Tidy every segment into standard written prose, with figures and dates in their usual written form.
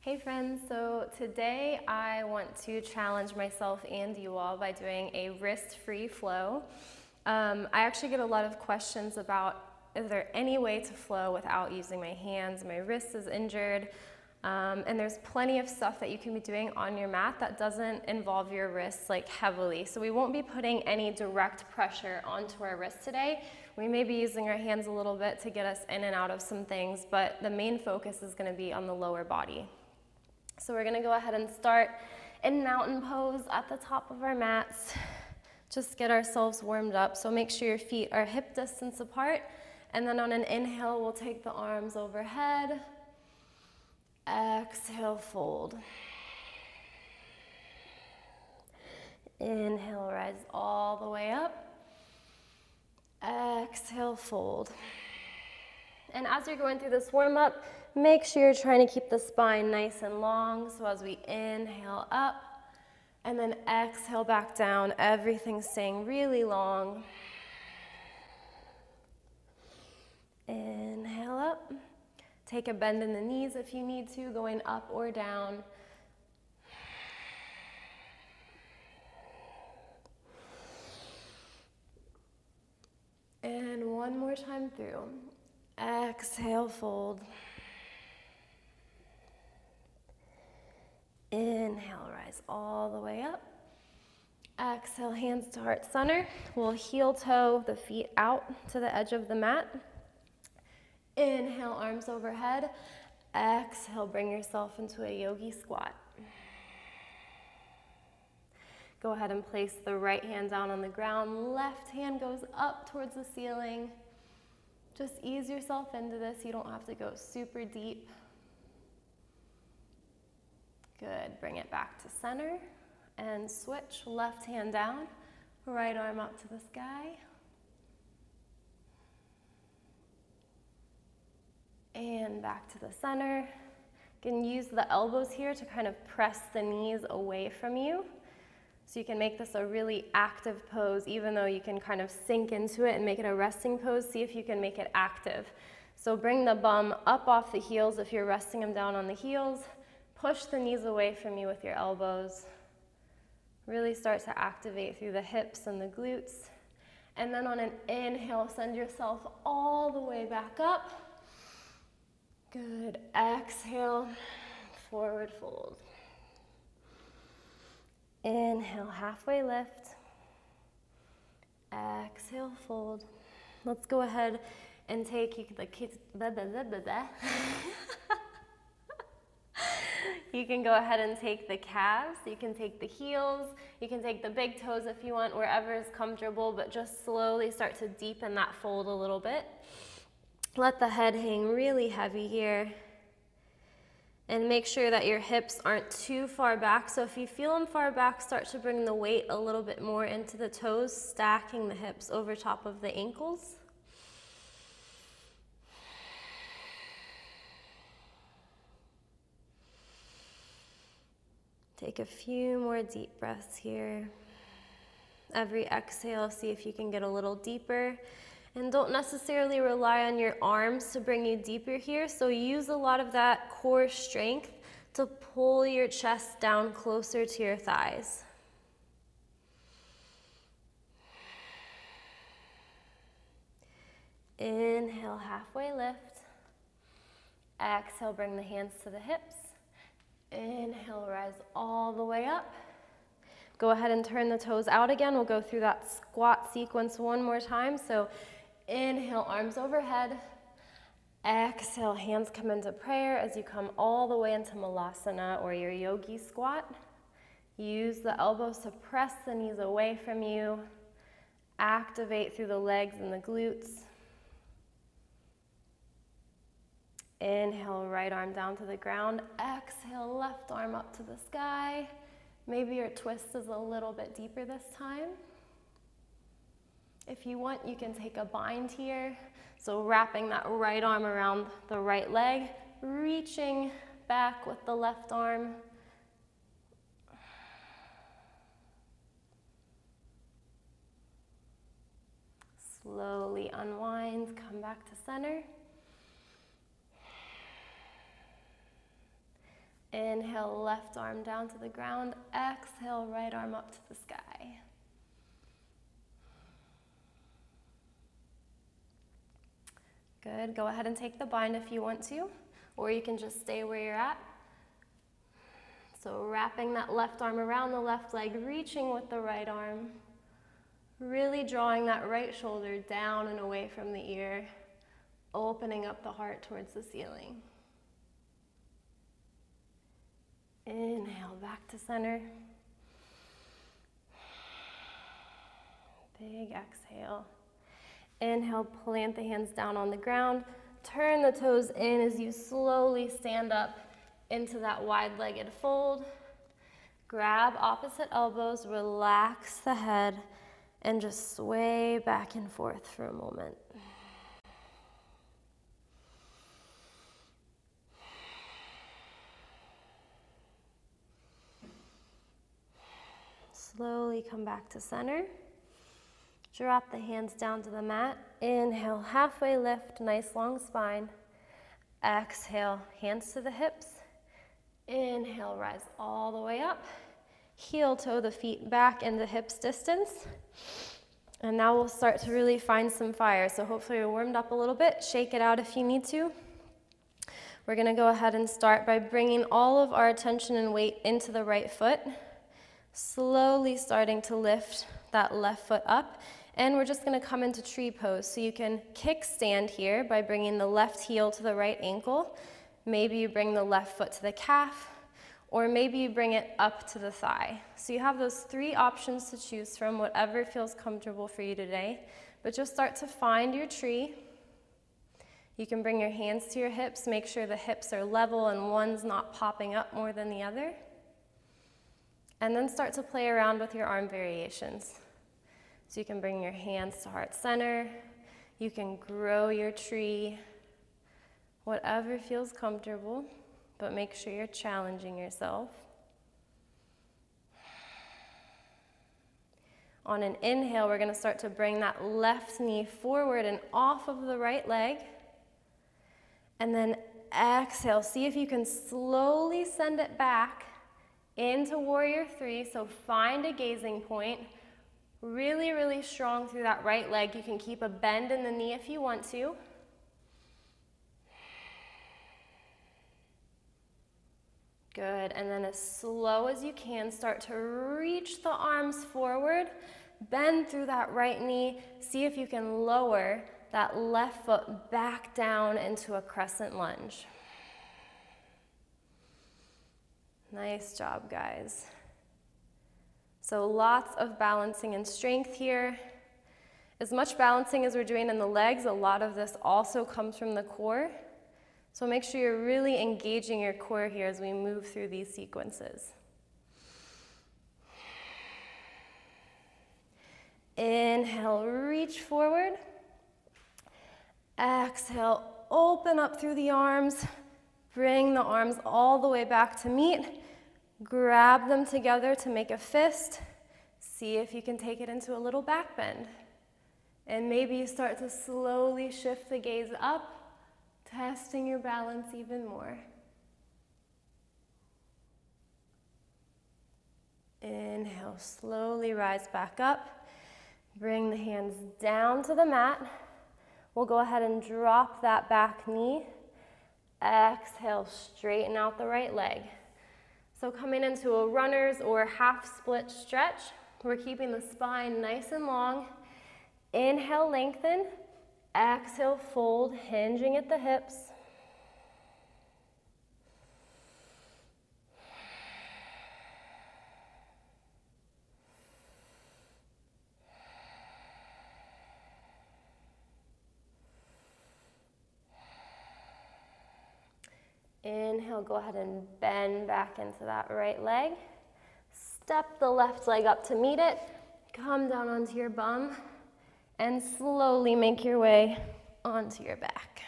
Hey friends, so today I want to challenge myself and you all by doing a wrist-free flow. I actually get a lot of questions about, is there any way to flow without using my hands? My wrist is injured. And there's plenty of stuff that you can be doing on your mat that doesn't involve your wrists like heavily. So we won't be putting any direct pressure onto our wrists today. We may be using our hands a little bit to get us in and out of some things, but the main focus is going to be on the lower body. So we're going to go ahead and start in mountain pose at the top of our mats. Just get ourselves warmed up. So make sure your feet are hip distance apart. And then on an inhale, we'll take the arms overhead. Exhale, fold. Inhale, rise all the way up. Exhale, fold. And as you're going through this warm-up, make sure you're trying to keep the spine nice and long. So as we inhale up, and then exhale back down, everything's staying really long. Inhale up. Take a bend in the knees if you need to, going up or down. And one more time through. Exhale, fold. Inhale, rise all the way up. Exhale, hands to heart center. We'll heel toe the feet out to the edge of the mat. Inhale, arms overhead. Exhale, bring yourself into a yogi squat. Go ahead and place the right hand down on the ground. Left hand goes up towards the ceiling. Just ease yourself into this. You don't have to go super deep. Good. Bring it back to center and switch. Left hand down, right arm up to the sky. And back to the center. You can use the elbows here to kind of press the knees away from you. So you can make this a really active pose, even though you can kind of sink into it and make it a resting pose. See if you can make it active. So bring the bum up off the heels if you're resting them down on the heels. Push the knees away from you with your elbows. Really start to activate through the hips and the glutes. And then on an inhale, send yourself all the way back up. Good. Exhale, forward fold. Inhale, halfway lift. Exhale, fold. Let's go ahead and take the kids. You can go ahead and take the calves, you can take the heels, you can take the big toes if you want, wherever is comfortable, but just slowly start to deepen that fold a little bit. Let the head hang really heavy here. And make sure that your hips aren't too far back. So if you feel them far back, start to bring the weight a little bit more into the toes, stacking the hips over top of the ankles. Take a few more deep breaths here. Every exhale, see if you can get a little deeper. And don't necessarily rely on your arms to bring you deeper here. So use a lot of that core strength to pull your chest down closer to your thighs. Inhale, halfway lift. Exhale, bring the hands to the hips. Inhale, rise all the way up. Go ahead and turn the toes out again. We'll go through that squat sequence one more time. So inhale, arms overhead. Exhale, hands come into prayer as you come all the way into Malasana or your yogi squat. Use the elbows to press the knees away from you. Activate through the legs and the glutes. Inhale, right arm down to the ground. Exhale, left arm up to the sky. Maybe your twist is a little bit deeper this time. If you want, you can take a bind here. So wrapping that right arm around the right leg, reaching back with the left arm. Slowly unwind, come back to center. Inhale, left arm down to the ground. Exhale, right arm up to the sky. Good. Go ahead and take the bind if you want to, or you can just stay where you're at. So wrapping that left arm around the left leg, reaching with the right arm, really drawing that right shoulder down and away from the ear, opening up the heart towards the ceiling. Inhale, back to center. Big exhale. Inhale, plant the hands down on the ground. Turn the toes in as you slowly stand up into that wide-legged fold. Grab opposite elbows, relax the head, and just sway back and forth for a moment. Slowly come back to center. Drop the hands down to the mat. Inhale, halfway lift, nice long spine. Exhale, hands to the hips. Inhale, rise all the way up. Heel toe the feet back into hips distance. And now we'll start to really find some fire. So hopefully you're warmed up a little bit. Shake it out if you need to. We're gonna go ahead and start by bringing all of our attention and weight into the right foot. Slowly starting to lift that left foot up. And we're just gonna come into tree pose. So you can kickstand here by bringing the left heel to the right ankle. Maybe you bring the left foot to the calf, or maybe you bring it up to the thigh. So you have those three options to choose from, whatever feels comfortable for you today. But just start to find your tree. You can bring your hands to your hips, make sure the hips are level and one's not popping up more than the other. And then start to play around with your arm variations. So you can bring your hands to heart center. You can grow your tree, whatever feels comfortable, but make sure you're challenging yourself. On an inhale, we're gonna start to bring that left knee forward and off of the right leg. And then exhale, see if you can slowly send it back into warrior three. So find a gazing point. Really, really strong through that right leg. You can keep a bend in the knee if you want to. Good, and then as slow as you can, start to reach the arms forward, bend through that right knee. See if you can lower that left foot back down into a crescent lunge. Nice job, guys. So lots of balancing and strength here. As much balancing as we're doing in the legs, a lot of this also comes from the core. So make sure you're really engaging your core here as we move through these sequences. Inhale, reach forward. Exhale, open up through the arms. Bring the arms all the way back to meet. Grab them together to make a fist. See if you can take it into a little back bend. And maybe you start to slowly shift the gaze up, testing your balance even more. Inhale, slowly rise back up. Bring the hands down to the mat. We'll go ahead and drop that back knee. Exhale, straighten out the right leg. So coming into a runner's or half split stretch, we're keeping the spine nice and long. Inhale, lengthen. Exhale, fold, hinging at the hips. Inhale, go ahead and bend back into that right leg. Step the left leg up to meet it. Come down onto your bum and slowly make your way onto your back.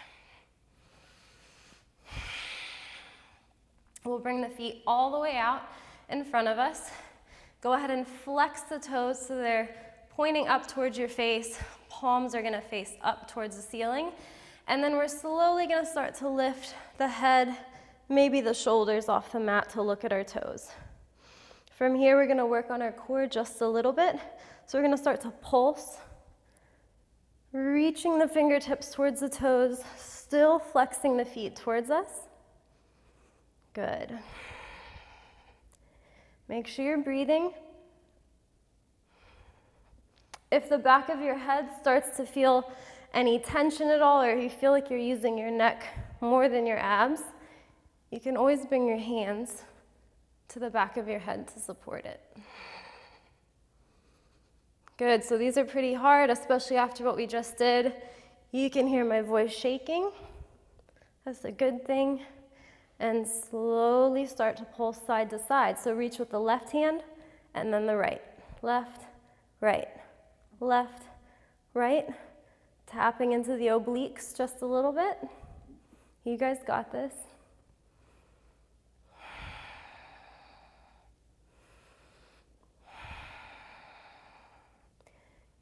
We'll bring the feet all the way out in front of us. Go ahead and flex the toes so they're pointing up towards your face. Palms are gonna face up towards the ceiling. And then we're slowly gonna start to lift the head maybe the shoulders off the mat to look at our toes. From here, we're gonna work on our core just a little bit. So we're gonna start to pulse, reaching the fingertips towards the toes, still flexing the feet towards us. Good. Make sure you're breathing. If the back of your head starts to feel any tension at all, or you feel like you're using your neck more than your abs, you can always bring your hands to the back of your head to support it. Good, so these are pretty hard, especially after what we just did. You can hear my voice shaking. That's a good thing. And slowly start to pulse side to side. So reach with the left hand and then the right. Left, right, left, right. Tapping into the obliques just a little bit. You guys got this.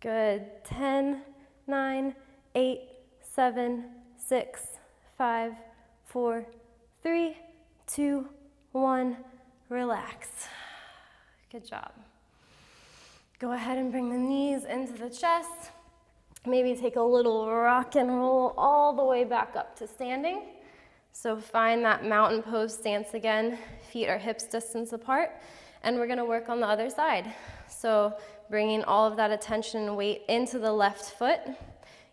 Good. 10, 9, 8, 7, 6, 5, 4, 3, 2, 1. Relax. Good job. Go ahead and bring the knees into the chest. Maybe take a little rock and roll all the way back up to standing. So find that mountain pose stance again. Feet are hips distance apart. And we're gonna work on the other side. So bringing all of that attention and weight into the left foot.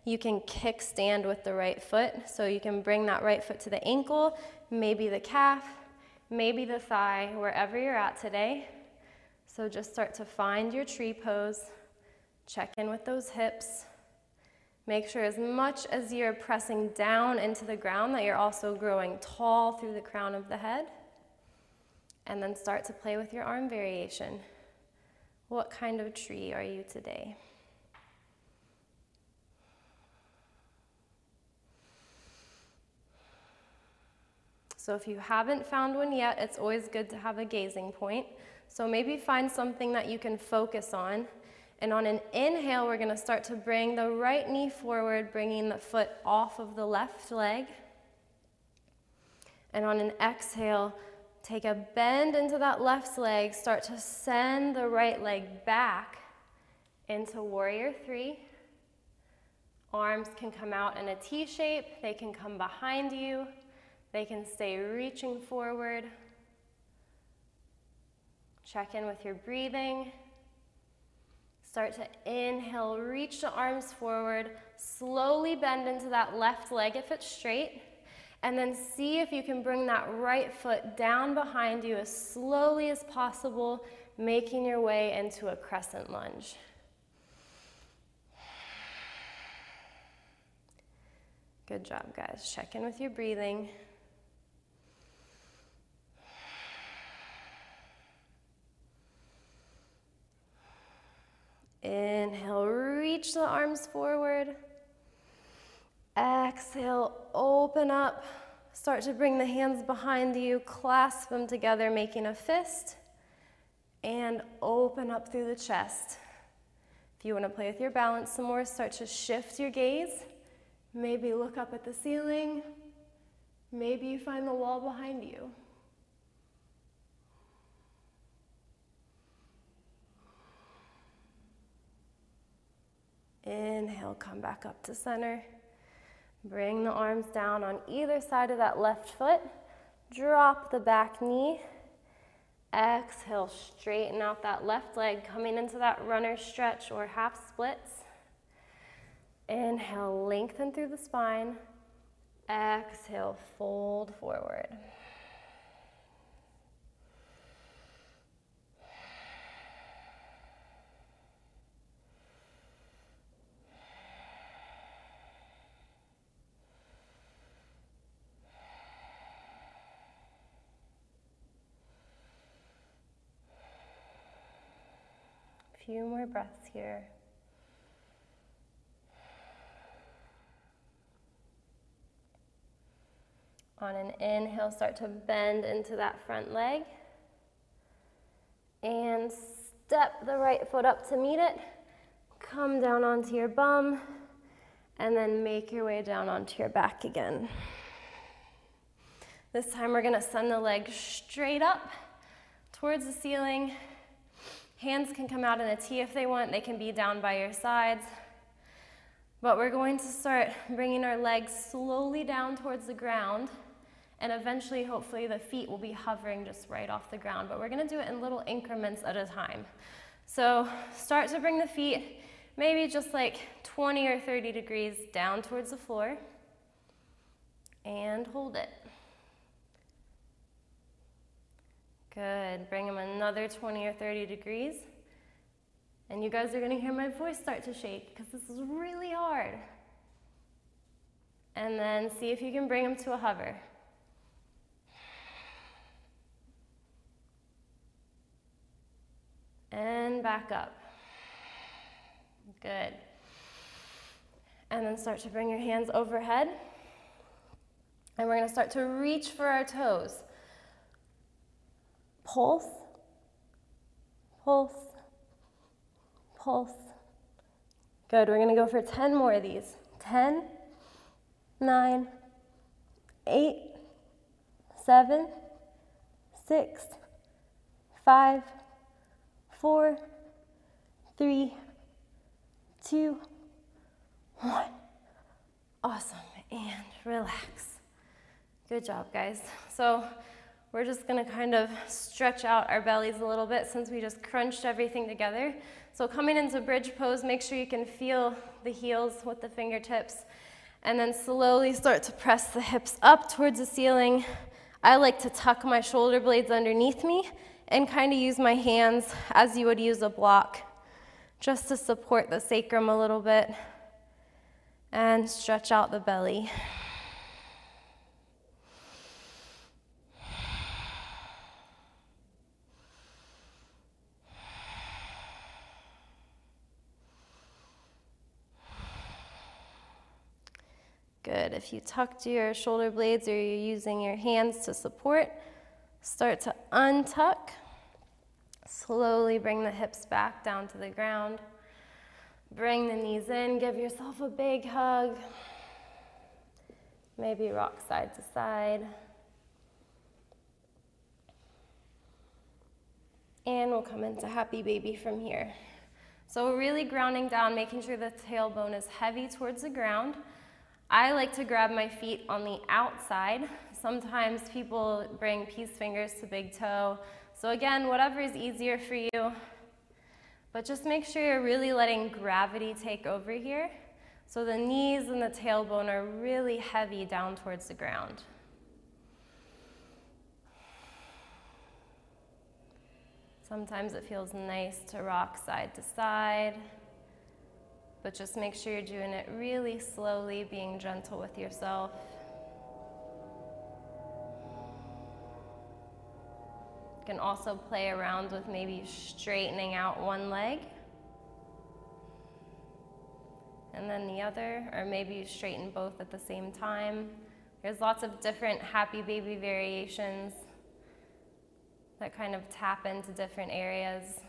You can kickstand with the right foot. So you can bring that right foot to the ankle, maybe the calf, maybe the thigh, wherever you're at today. So just start to find your tree pose. Check in with those hips. Make sure as much as you're pressing down into the ground that you're also growing tall through the crown of the head. And then start to play with your arm variation. What kind of tree are you today? So if you haven't found one yet, it's always good to have a gazing point. So maybe find something that you can focus on. And on an inhale, we're going to start to bring the right knee forward, bringing the foot off of the left leg. And on an exhale, take a bend into that left leg, start to send the right leg back into warrior three. Arms can come out in a T shape, they can come behind you, they can stay reaching forward. Check in with your breathing. Start to inhale, reach the arms forward, slowly bend into that left leg if it's straight. And then see if you can bring that right foot down behind you as slowly as possible, making your way into a crescent lunge. Good job, guys. Check in with your breathing. Inhale, reach the arms forward. Exhale, open up. Start to bring the hands behind you, clasp them together, making a fist, and open up through the chest. If you want to play with your balance some more, start to shift your gaze. Maybe look up at the ceiling. Maybe you find the wall behind you. Inhale, come back up to center. Bring the arms down on either side of that left foot. Drop the back knee. Exhale, straighten out that left leg, coming into that runner stretch or half splits. Inhale, lengthen through the spine. Exhale, fold forward. Few more breaths here. On an inhale, start to bend into that front leg. And step the right foot up to meet it. Come down onto your bum. And then make your way down onto your back again. This time we're gonna send the leg straight up towards the ceiling. Hands can come out in a T if they want. They can be down by your sides. But we're going to start bringing our legs slowly down towards the ground, and eventually, hopefully, the feet will be hovering just right off the ground. But we're gonna do it in little increments at a time. So start to bring the feet maybe just like 20 or 30 degrees down towards the floor, and hold it. Good, bring them another 20 or 30 degrees. And you guys are gonna hear my voice start to shake because this is really hard. And then see if you can bring them to a hover. And back up. Good. And then start to bring your hands overhead. And we're gonna start to reach for our toes. Pulse, pulse, pulse. Good, we're gonna go for 10 more of these. 10, 9, 8, 7, 6, 5, 4, 3, 2, 1. Awesome, and relax. Good job, guys. So we're just gonna kind of stretch out our bellies a little bit since we just crunched everything together. So coming into bridge pose, make sure you can feel the heels with the fingertips, and then slowly start to press the hips up towards the ceiling. I like to tuck my shoulder blades underneath me and kind of use my hands as you would use a block, just to support the sacrum a little bit and stretch out the belly. Good. If you tucked your shoulder blades or you're using your hands to support, start to untuck. Slowly bring the hips back down to the ground. Bring the knees in. Give yourself a big hug. Maybe rock side to side. And we'll come into happy baby from here. So we're really grounding down, making sure the tailbone is heavy towards the ground. I like to grab my feet on the outside. Sometimes people bring peace fingers to big toe. So again, whatever is easier for you, but just make sure you're really letting gravity take over here. So the knees and the tailbone are really heavy down towards the ground. Sometimes it feels nice to rock side to side, but just make sure you're doing it really slowly, being gentle with yourself. You can also play around with maybe straightening out one leg and then the other, or maybe you straighten both at the same time. There's lots of different happy baby variations that kind of tap into different areas.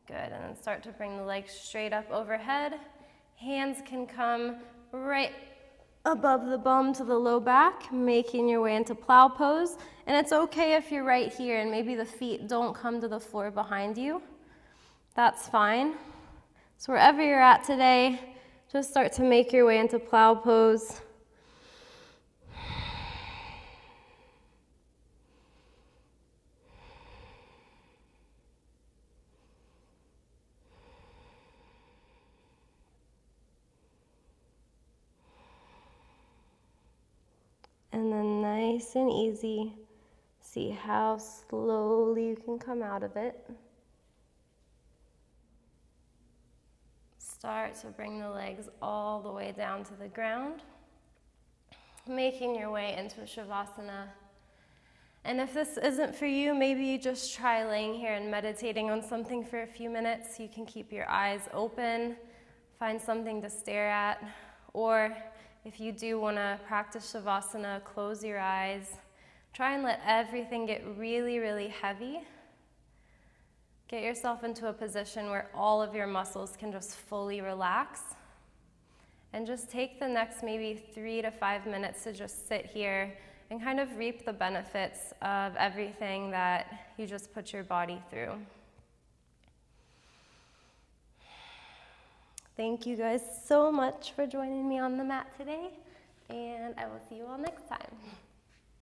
Good, and then start to bring the legs straight up overhead. Hands can come right above the bum to the low back, making your way into plow pose. And it's okay if you're right here and maybe the feet don't come to the floor behind you. That's fine. So wherever you're at today, just start to make your way into plow pose. And then nice and easy, see how slowly you can come out of it. Start to bring the legs all the way down to the ground, making your way into Shavasana. And if this isn't for you, maybe you just try laying here and meditating on something for a few minutes. You can keep your eyes open, find something to stare at, or if you do want to practice Shavasana, close your eyes. Try and let everything get really, really heavy. Get yourself into a position where all of your muscles can just fully relax. And just take the next maybe 3 to 5 minutes to just sit here and kind of reap the benefits of everything that you just put your body through. Thank you guys so much for joining me on the mat today, and I will see you all next time.